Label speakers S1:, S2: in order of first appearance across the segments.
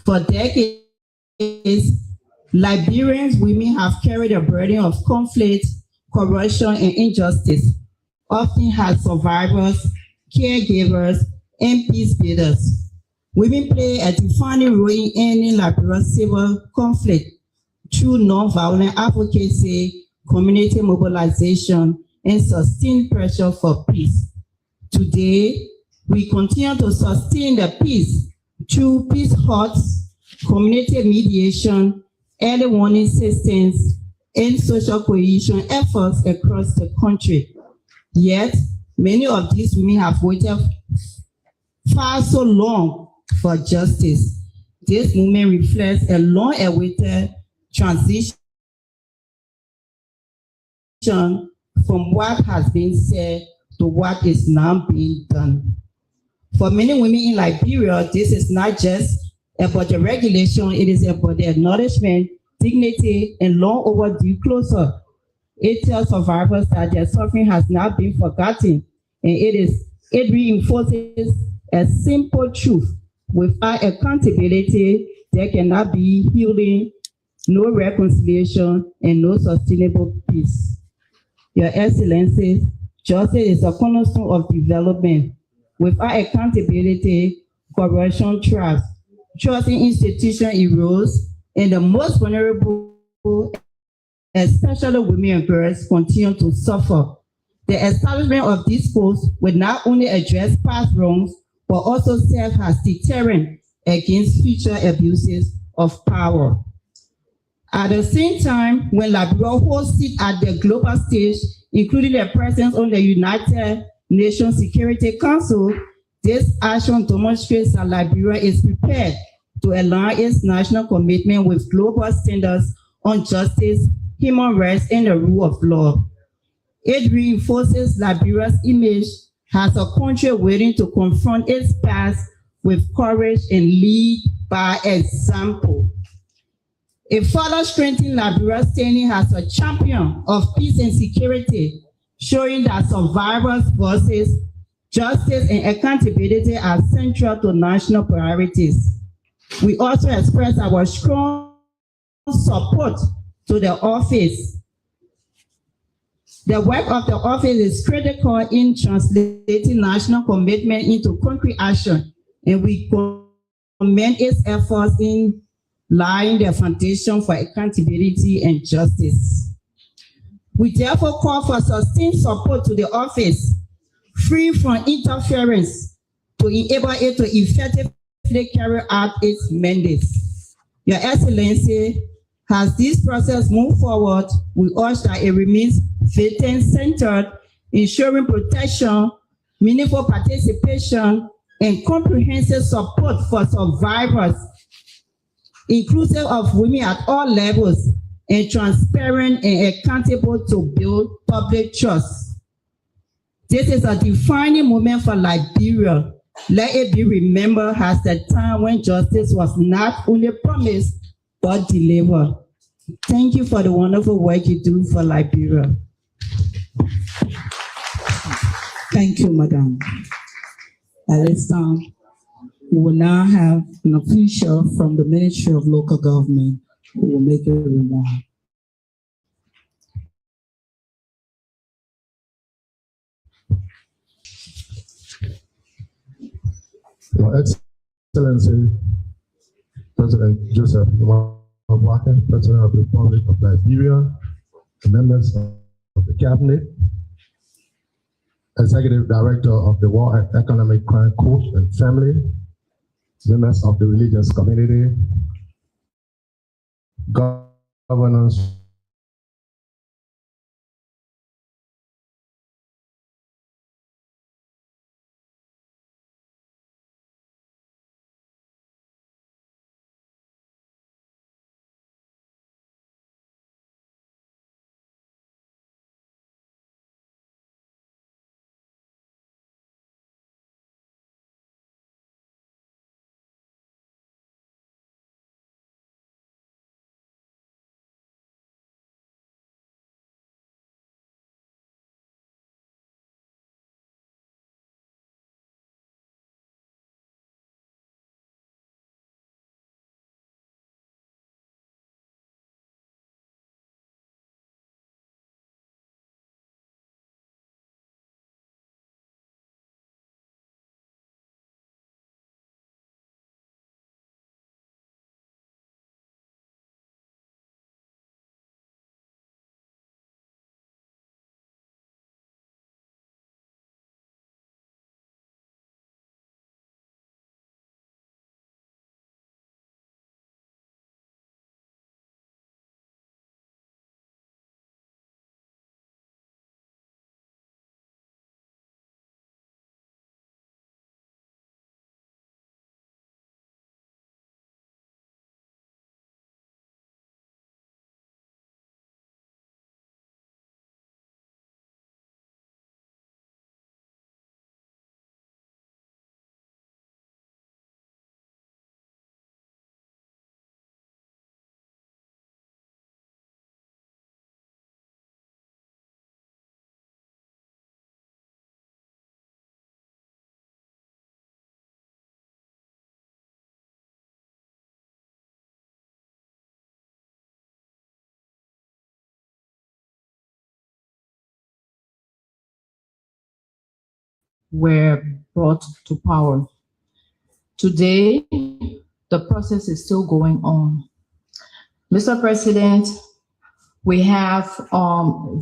S1: For decades, Liberian women have carried a burden of conflict, corruption, and injustice, often as survivors, caregivers, and peace builders. Women play a defining role in ending Liberia's civil conflict through nonviolent advocacy, community mobilization, and sustained pressure for peace. Today, we continue to sustain the peace through peace huts, community mediation, early warning systems, and social cohesion efforts across the country. Yet, many of these women have waited far so long for justice. This movement reflects a long-awaited transition from what has been said to what is now being done. For many women in Liberia, this is not just about the regulation, it is about the acknowledgement, dignity, and long overdue closure. It tells survivors that their suffering has not been forgotten, and it reinforces a simple truth. Without accountability, there cannot be healing, no reconciliation, and no sustainable peace. Your Excellencies, justice is a cornerstone of development. Without accountability, corruption thrives, trust in institutions erodes, and the most vulnerable, especially women and girls, continue to suffer. The establishment of these posts will not only address past wrongs, but also serve as deterrent against future abuses of power. At the same time, when Liberia holds it at the global stage, including the presence on the United Nations Security Council, this action demonstrates that Liberia is prepared to align its national commitment with global standards on justice, human rights, and the rule of law. It reinforces Liberia's image as a country willing to confront its past with courage and lead by example. It further strengthens Liberia's standing as a champion of peace and security, showing that survivors' voices, justice, and accountability are central to national priorities. We also express our strong support to the office. The work of the office is critical in translating national commitment into concrete action, and we commend its efforts in laying the foundation for accountability and justice. We therefore call for sustained support to the office, free from interference, to enable it to effectively carry out its mandates. Your Excellency, as this process moves forward, we urge that it remains victim-centered, ensuring protection, meaningful participation, and comprehensive support for survivors, inclusive of women at all levels, and transparent and accountable to build public trust. This is a defining moment for Liberia. Let it be remembered as the time when justice was not only promised, but delivered. Thank you for the wonderful work you do for Liberia.
S2: Thank you, Madam. At this time, we will now have an official from the Ministry of Local Government who will make a remark.
S3: Your Excellency, President Joseph Boakai, President of the Republic of Liberia, the members of the Cabinet, Executive Director of the War and Economic Crime Court and Family, members of the religious community, governors,
S4: were brought to power. Today, the process is still going on. Mr. President, we have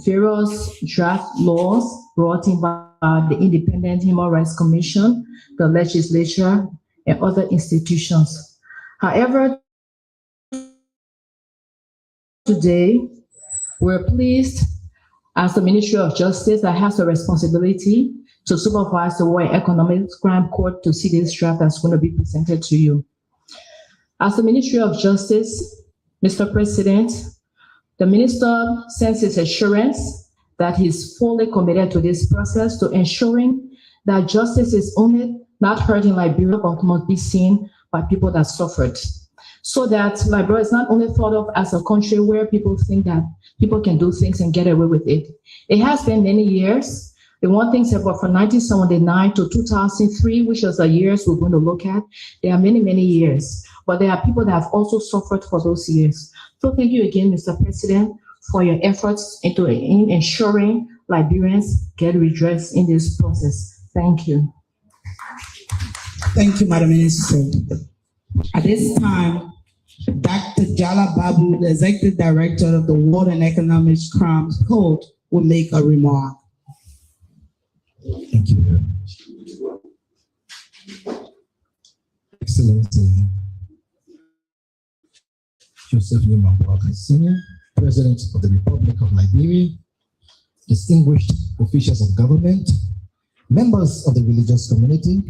S4: various draft laws brought in by the Independent Human Rights Commission, the legislature, and other institutions. However, today, we're pleased as the Ministry of Justice that has the responsibility to supervise the War and Economic Crime Court to see this draft that's going to be presented to you. As the Ministry of Justice, Mr. President, the Minister sends his assurance that he's fully committed to this process, to ensuring that justice is only not heard in Liberia, but must be seen by people that suffered. So that Liberia is not only thought of as a country where people think that people can do things and get away with it. It has been many years. The one thing about from 1979 to 2003, which is the years we're going to look at, there are many, many years. But there are people that have also suffered for those years. So thank you again, Mr. President, for your efforts in ensuring Liberians get redress in this process. Thank you.
S2: Thank you, Madam Minister. At this time, Dr. Jala Babu, the Executive Director of the War and Economic Crimes Code, will make a remark.
S5: Thank you very much. Excellency Joseph Boakai Sr., President of the Republic of Liberia, distinguished officials of government, members of the religious community,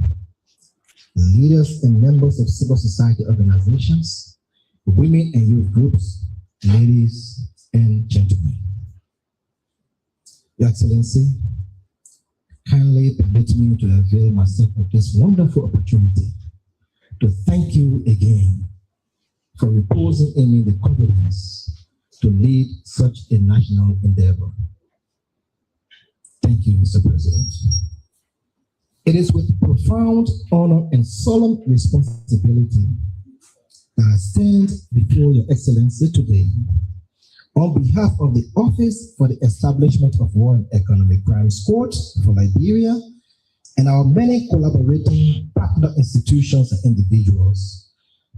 S5: leaders and members of civil society organizations, women and youth groups, ladies and gentlemen. Your Excellency, kindly permit me to avail myself of this wonderful opportunity to thank you again for reposing in me the confidence to lead such a national endeavor. Thank you, Mr. President. It is with profound honor and solemn responsibility that I stand before Your Excellency today on behalf of the Office for the Establishment of War and Economic Crimes Court for Liberia and our many collaborating partner institutions and individuals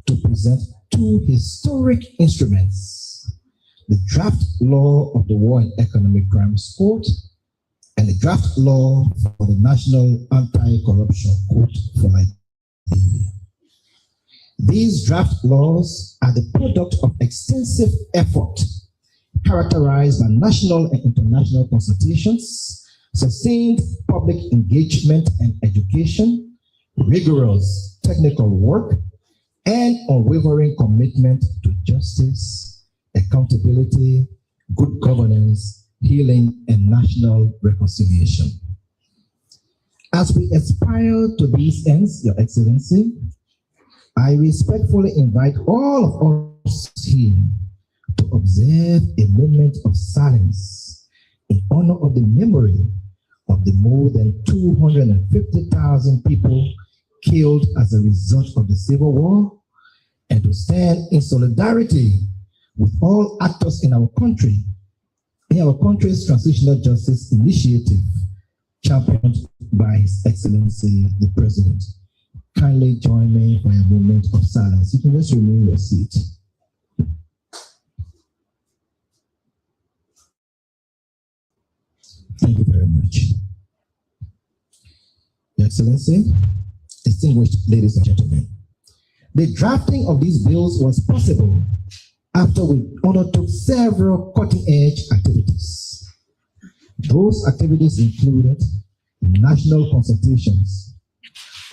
S5: to present two historic instruments, the draft law of the War and Economic Crimes Court and the draft law for the National Anti-Corruption Court for Liberia. These draft laws are the product of extensive effort characterized by national and international consultations, sustained public engagement and education, rigorous technical work, and unwavering commitment to justice, accountability, good governance, healing, and national reconciliation. As we aspire to these ends, Your Excellency, I respectfully invite all of us here to observe a moment of silence in honor of the memory of the more than 250,000 people killed as a result of the Civil War, and to stand in solidarity with all actors in our country, in our country's transitional justice initiative, championed by His Excellency the President. Kindly join me for a moment of silence. You can just remain your seat. Thank you very much. Your Excellency, distinguished ladies and gentlemen, the drafting of these bills was possible after we undertook several cutting-edge activities. Those activities included national consultations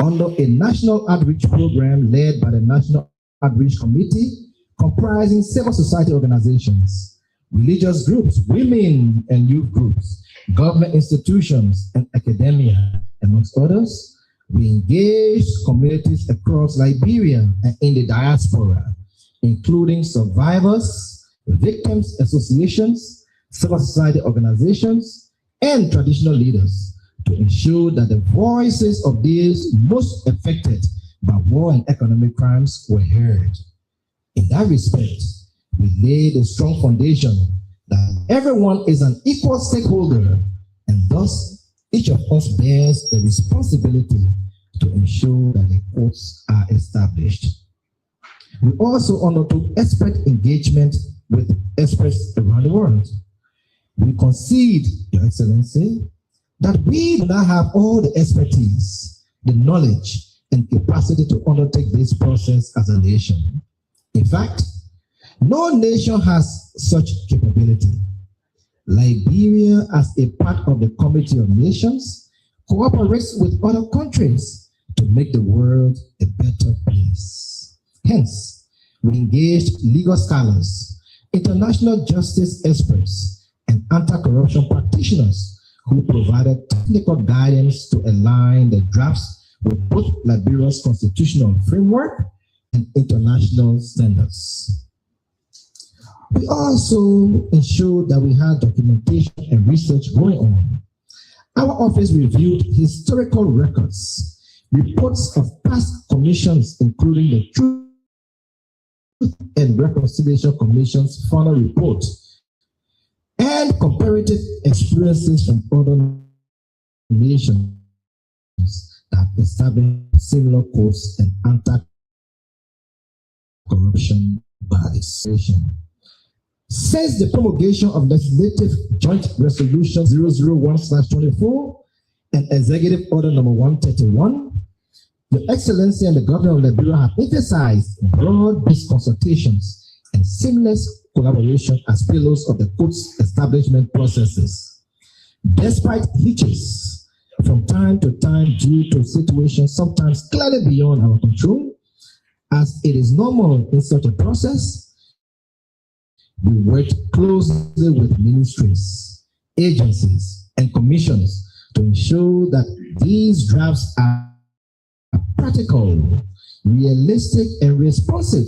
S5: under a national outreach program led by the National Outreach Committee, comprising civil society organizations, religious groups, women and youth groups, government institutions, and academia, amongst others. We engaged communities across Liberia and in the diaspora, including survivors, victims associations, civil society organizations, and traditional leaders, to ensure that the voices of these most affected by war and economic crimes were heard. In that respect, we laid a strong foundation that everyone is an equal stakeholder, and thus Each of us bears the responsibility to ensure that the courts are established. We also undertook expert engagement with experts around the world. We concede, Your Excellency, that we do not have all the expertise, the knowledge, and capacity to undertake this process as a nation. In fact, no nation has such capability. Liberia, as a part of the Committee of Nations, cooperates with other countries to make the world a better place. Hence, we engaged legal scholars, international justice experts, and anti-corruption practitioners who provided technical guidance to align the drafts with both Liberia's constitutional framework and international standards. We also ensured that we had documentation and research going on. Our office reviewed historical records, reports of past commissions, including the Truth and Reconciliation Commission's final report, and comparative experiences from other nations that established similar courts and anti-corruption bodies. Since the promulgation of Legislative Joint Resolution 001/24 and Executive Order Number 131, Your Excellency and the Government of Liberia have emphasized broad-based consultations and seamless collaboration as pillars of the court's establishment processes. Despite hitches from time to time due to situations sometimes clearly beyond our control, as it is normal in such a process, we worked closely with ministries, agencies, and commissions to ensure that these drafts are practical, realistic, and responsive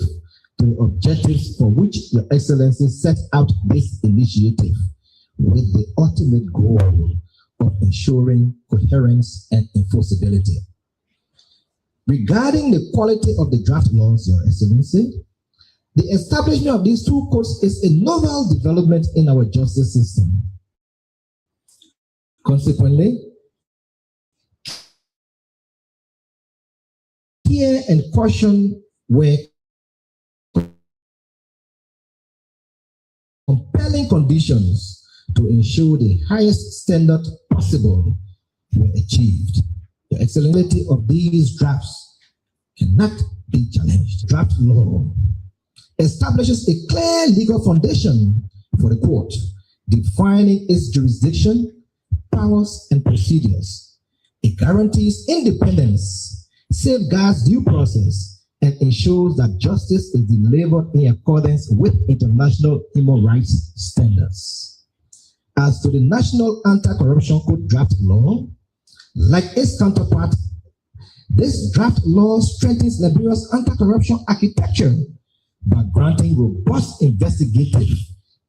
S5: to the objectives for which Your Excellency set out this initiative, with the ultimate goal of ensuring coherence and enforceability. Regarding the quality of the draft laws, Your Excellency, the establishment of these two courts is a novel development in our justice system. Consequently, care and caution were compelling conditions to ensure the highest standard possible were achieved. The excellency of these drafts cannot be challenged. Draft law establishes a clear legal foundation for the court, defining its jurisdiction, powers, and procedures. It guarantees independence, safeguards due process, and ensures that justice is delivered in accordance with international human rights standards. As to the National Anti-Corruption Code draft law, like its counterpart, this draft law strengthens Liberia's anti-corruption architecture by granting robust investigative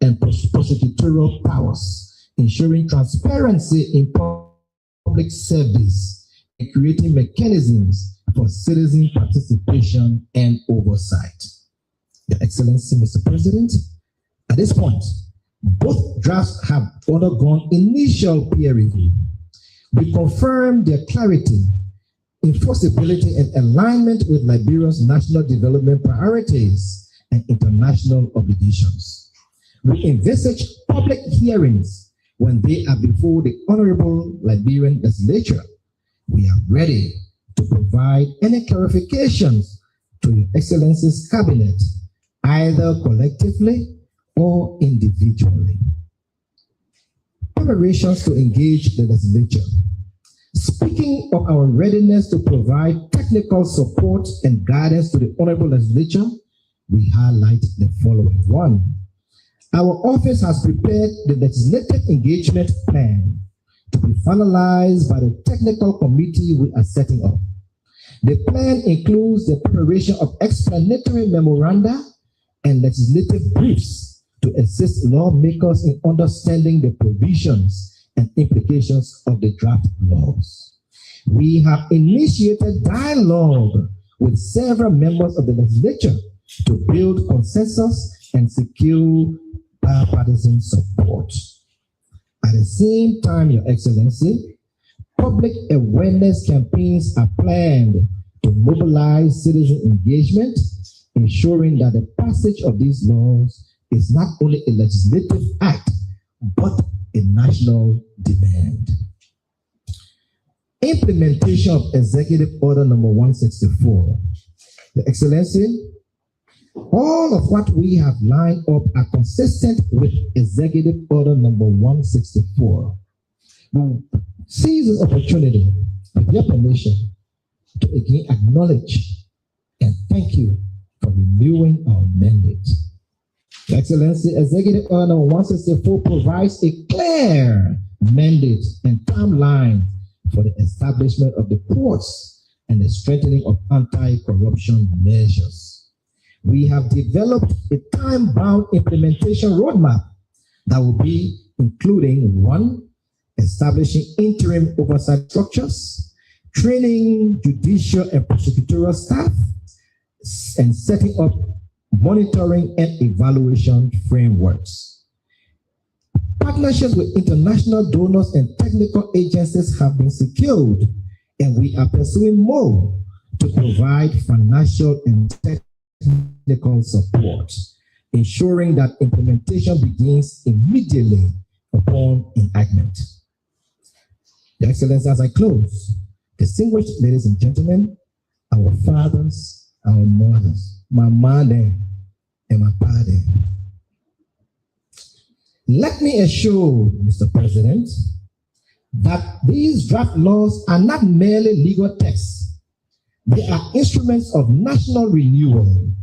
S5: and prosecutorial powers, ensuring transparency in public service, and creating mechanisms for citizen participation and oversight. Your Excellency, Mr. President, at this point, both drafts have undergone initial peer review. We confirm their clarity, enforceability, and alignment with Liberia's national development priorities and international obligations. We envisage public hearings when they are before the Honorable Liberian Legislature. We are ready to provide any clarifications to Your Excellency's Cabinet, either collectively or individually. Preparations to engage the legislature. Speaking of our readiness to provide technical support and guidance to the Honorable Legislature, we highlight the following. 1. Our office has prepared the legislative engagement plan to be finalized by the technical committee we are setting up. The plan includes the preparation of explanatory memoranda and legislative briefs to assist lawmakers in understanding the provisions and implications of the draft laws. We have initiated dialogue with several members of the legislature to build consensus and secure bipartisan support. At the same time, Your Excellency, Public awareness campaigns are planned to mobilize citizen engagement, ensuring that the passage of these laws is not only a legislative act, but a national demand. Implementation of Executive Order number 164. Your Excellency, all of what we have lined up are consistent with Executive Order number 164. We seize this opportunity, with your permission, to again acknowledge and thank you for renewing our mandate. Your Excellency, Executive Order number 164 provides a clear mandate and timeline for the establishment of the courts and the strengthening of anti-corruption measures. We have developed a time-bound implementation roadmap that will be including 1, establishing interim oversight structures, training judicial and prosecutorial staff, and setting up monitoring and evaluation frameworks. Partnerships with international donors and technical agencies have been secured, and we are pursuing more to provide financial and technical support, ensuring that implementation begins immediately upon enactment. Your Excellency, as I close, distinguished ladies and gentlemen, our fathers, our mothers, my mother and my father, let me assure Mr. President that these draft laws are not merely legal texts. They are instruments of national renewal.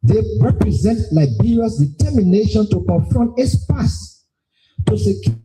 S5: They represent Liberia's determination to confront its past, to secure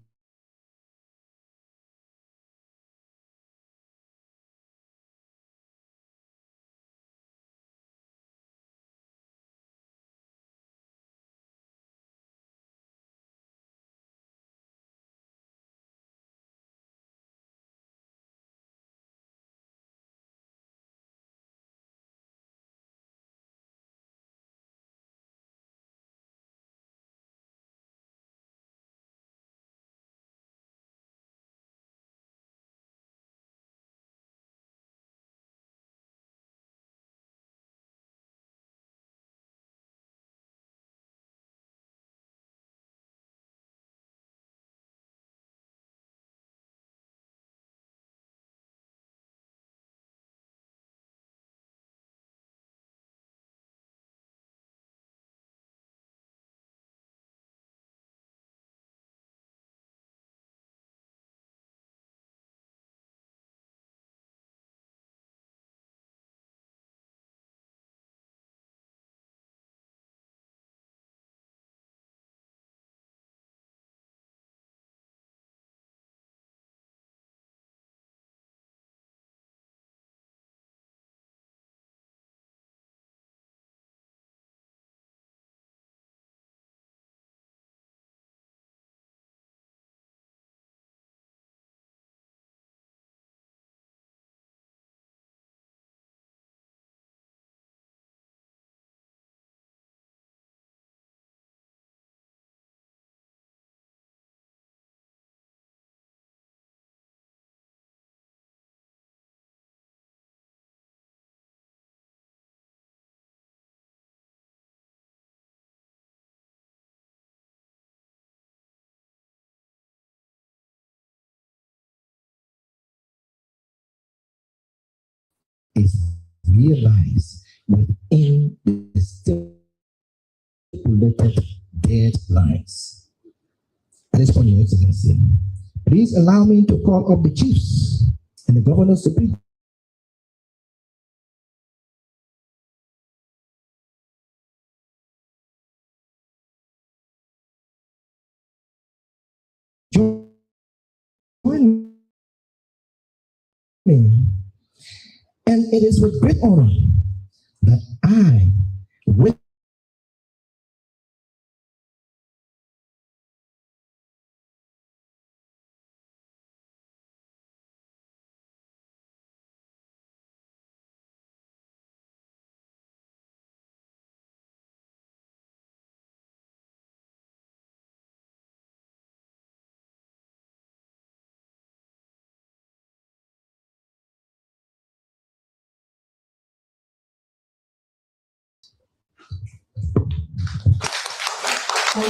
S5: is realized within the stipulated deadlines. At this point, Your Excellency, please allow me to call up the chiefs and the governors to please join me. And it is with great honor that I, with
S6: So,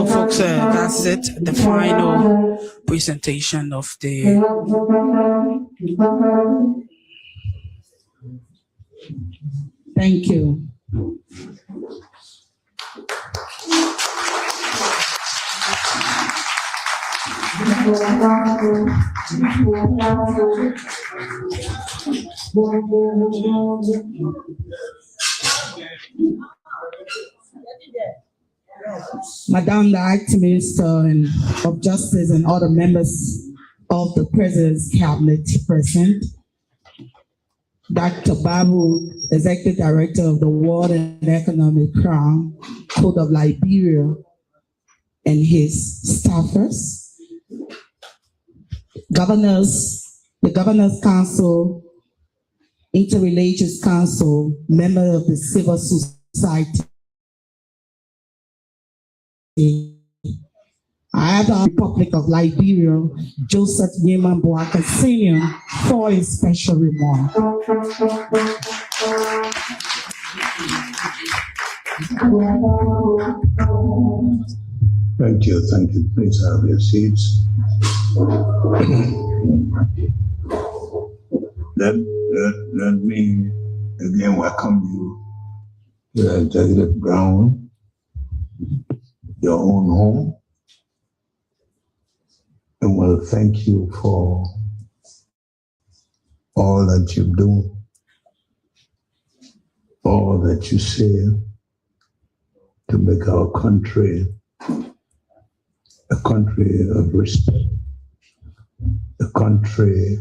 S6: folks, that's it. The final presentation of the.
S2: Thank you. Madam the Acting Minister of Justice and other members of the President's Cabinet present, Dr. Babu, Executive Director of the World and Economic Crown Code of Liberia, and his staffers, the Governors Council, Interreligious Council, members of the civil society. I have the Republic of Liberia, Joseph Yeman Boakai Sr. for a special remark.
S7: Thank you. Please have your seats. Let me again welcome you to Executive Ground, your own home, and will thank you for all that you do, all that you say to make our country a country of respect, a country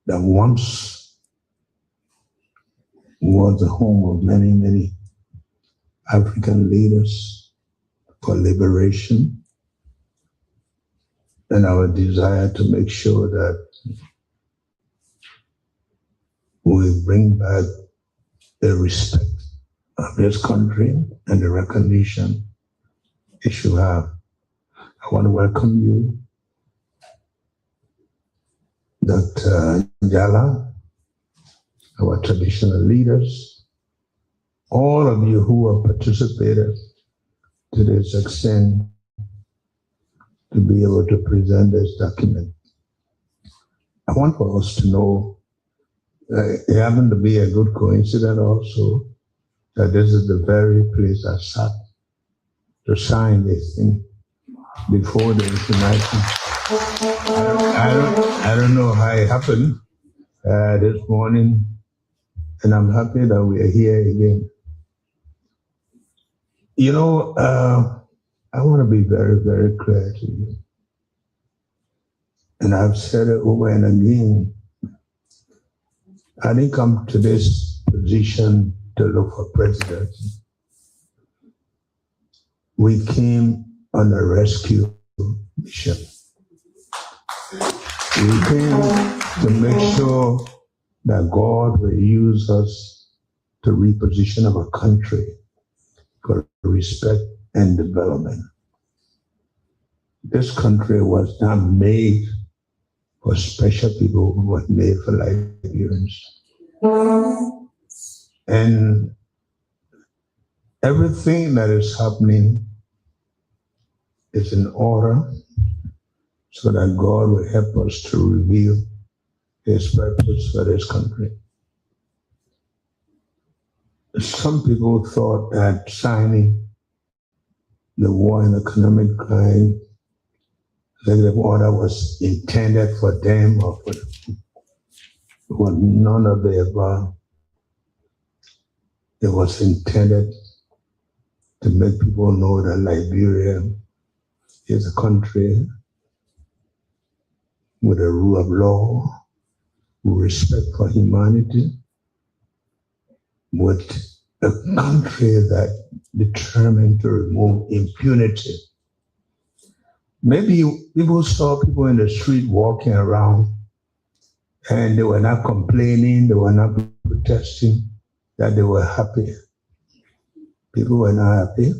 S7: that once was the home of many, many African leaders for liberation, and our desire to make sure that we bring back the respect of this country and the recognition it should have. I want to welcome you, Dr. Njala, our traditional leaders, all of you who have participated to this extent to be able to present this document. I want for us to know it happened to be a good coincidence also that this is the very place I sat to sign this thing before the international. I don't know how it happened this morning, and I'm happy that we are here again. You know, I want to be very, very clear to you. And I've said it over and again. I didn't come to this position to look for presidency. We came on a rescue mission. We came to make sure that God will use us to reposition our country for respect and development. This country was not made for special people, it was made for Liberians. And everything that is happening is in order so that God will help us to reveal His purpose for this country. Some people thought that signing the war and economic crime executive order was intended for them or for none of the above. It was intended to make people know that Liberia is a country with a rule of law, with respect for humanity, with a country that determined to remove impunity. Maybe people saw people in the street walking around and they were not complaining, they were not protesting, that they were happy. People were not happy.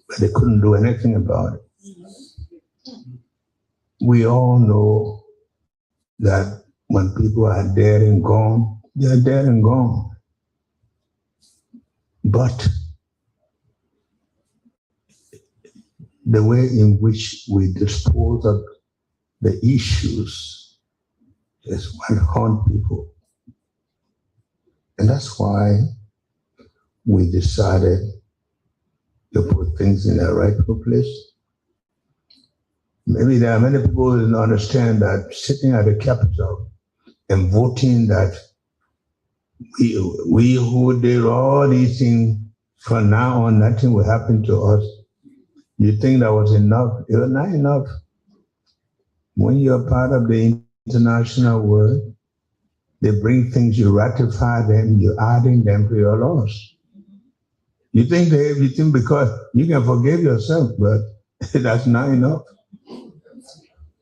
S7: but they couldn't do anything about it. We all know that when people are dead and gone, they are dead and gone. But the way in which we dispose of the issues is what haunt people. And that's why we decided to put things in their rightful place. Maybe there are many people who don't understand that sitting at the Capitol and voting that we who did all these things, from now on, nothing will happen to us. You think that was enough? It was not enough. When you're part of the international world, they bring things, you ratify them, you're adding them to your laws. You think because you can forgive yourself, but that's not enough.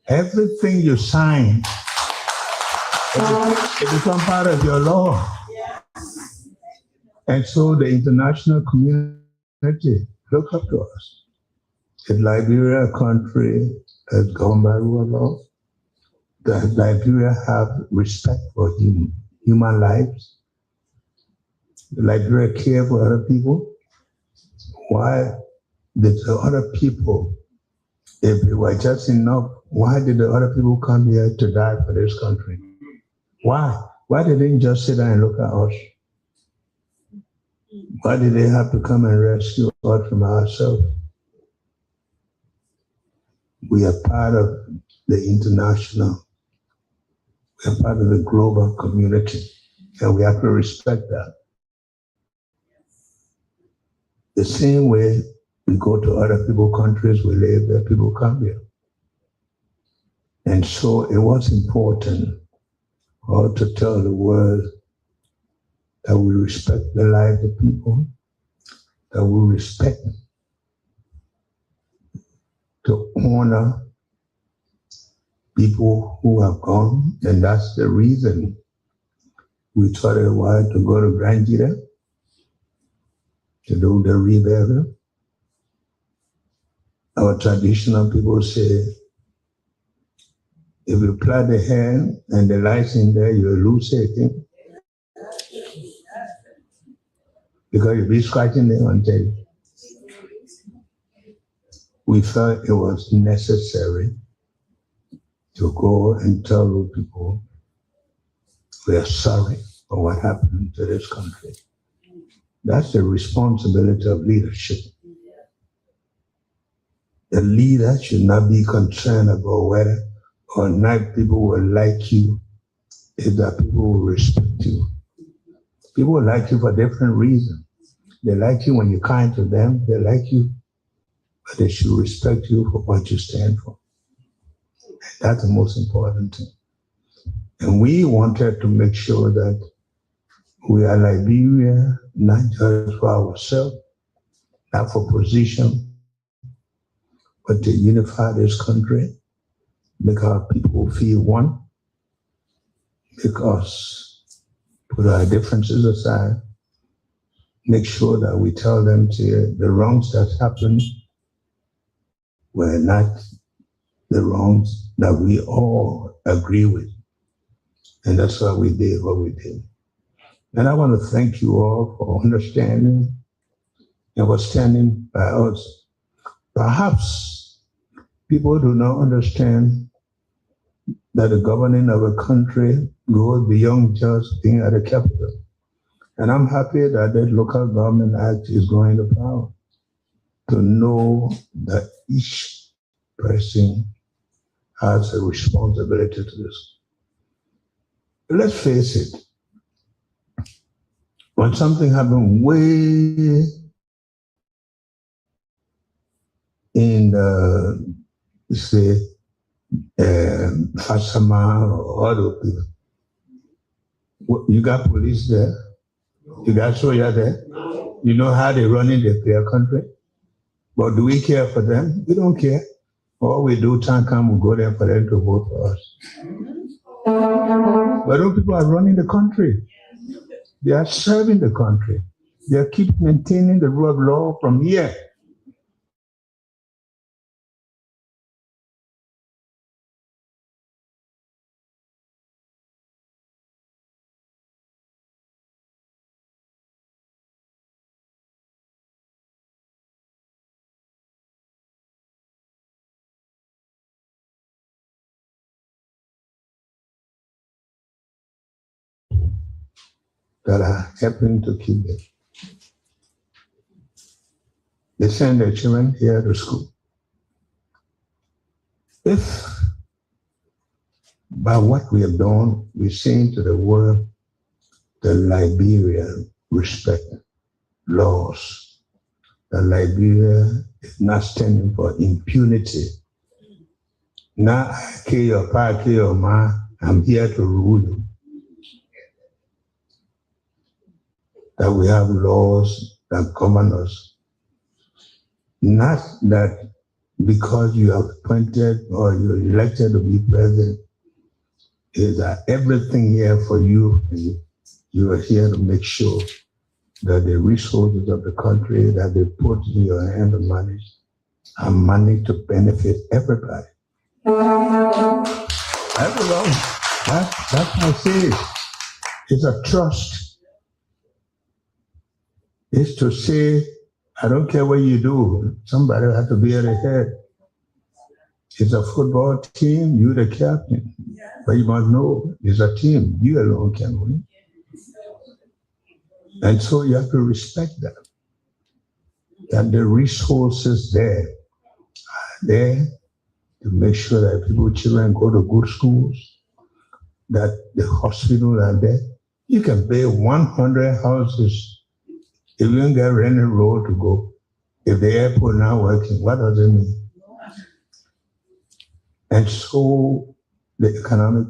S7: Everything you sign, it becomes part of your law. And so the international community look up to us. If Liberia, a country that's governed by rule of law, does Liberia have respect for human lives? Does Liberia care for other people? Why did the other people, if it were just enough, why did the other people come here to die for this country? Why? Why did they just sit there and look at us? Why did they have to come and rescue us from ourselves? We are part of the international, we are part of the global community, and we have to respect that. The same way we go to other people's countries, we live there, people come here. And so it was important for us to tell the world that we respect the lives of people, that we respect, to honor people who have gone. And that's the reason we thought it was to go to Granjira to do the reburial. Our traditional people say, if you plait the hair and the lights in there, you lose everything. Because you'll be scratching them until we felt it was necessary to go and tell those people we are sorry for what happened to this country. That's the responsibility of leadership. The leader should not be concerned about whether or not people will like you, if that people will respect you. People will like you for different reasons. They like you when you're kind to them, they like you, but they should respect you for what you stand for. And that's the most important thing. And we wanted to make sure that we are Liberia, not just for ourselves, not for position, but to unify this country, make our people feel one, make us put our differences aside, make sure that we tell them the wrongs that happened were not the wrongs that we all agree with. And that's why we did what we did. And I want to thank you all for understanding and for standing by us. Perhaps people do not understand that the governing of a country goes beyond just being at the capital. And I'm happy that the Local Government Act is going to power to know that each person has a responsibility to this. Let's face it, when something happens way in the, say, Fasama or other people, you got police there, you got soldiers there, you know how they run in their country, but do we care for them? We don't care. All we do, time come, we go there for them to vote for us. But those people are running the country. They are serving the country. They are keep maintaining the rule of law from here. that are helping to keep them. They send their children here to school. If by what we have done, we're saying to the world that Liberia respect laws, that Liberia is not standing for impunity. Now I kill your pa, kill your ma, I'm here to rule you. That we have laws that govern us. Not that because you are appointed or you're elected to be president, is that everything here for you, and you are here to make sure that the resources of the country that they put in your hand to manage are money to benefit everybody. Everyone. That's how I say it. It's a trust. It's to say, I don't care what you do, somebody has to be at the head. It's a football team, you're the captain. But you must know it's a team. You alone can win. And so you have to respect that. That the resources there are there to make sure that people's children go to good schools, that the hospitals are there. You can build 100 houses if you don't get any road to go. If the airport not working, what does it mean? And so the economic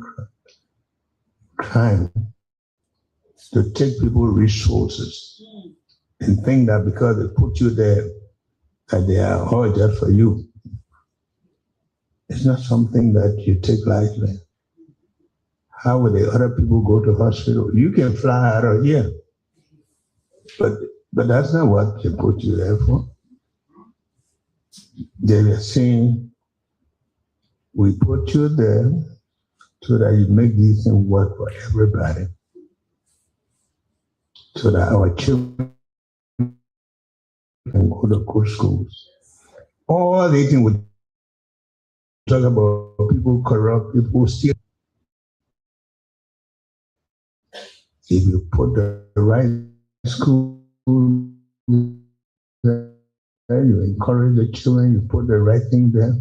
S7: crime to take people's resources and think that because they put you there, that they are all just for you. It's not something that you take lightly. How will the other people go to hospital? You can fly out of here, but that's not what they put you there for. They were saying, we put you there so that you make these things work for everybody, so that our children can go to good schools. All they can would talk about people corrupt, people steal. If you put the right school there, you encourage the children, you put the right thing there,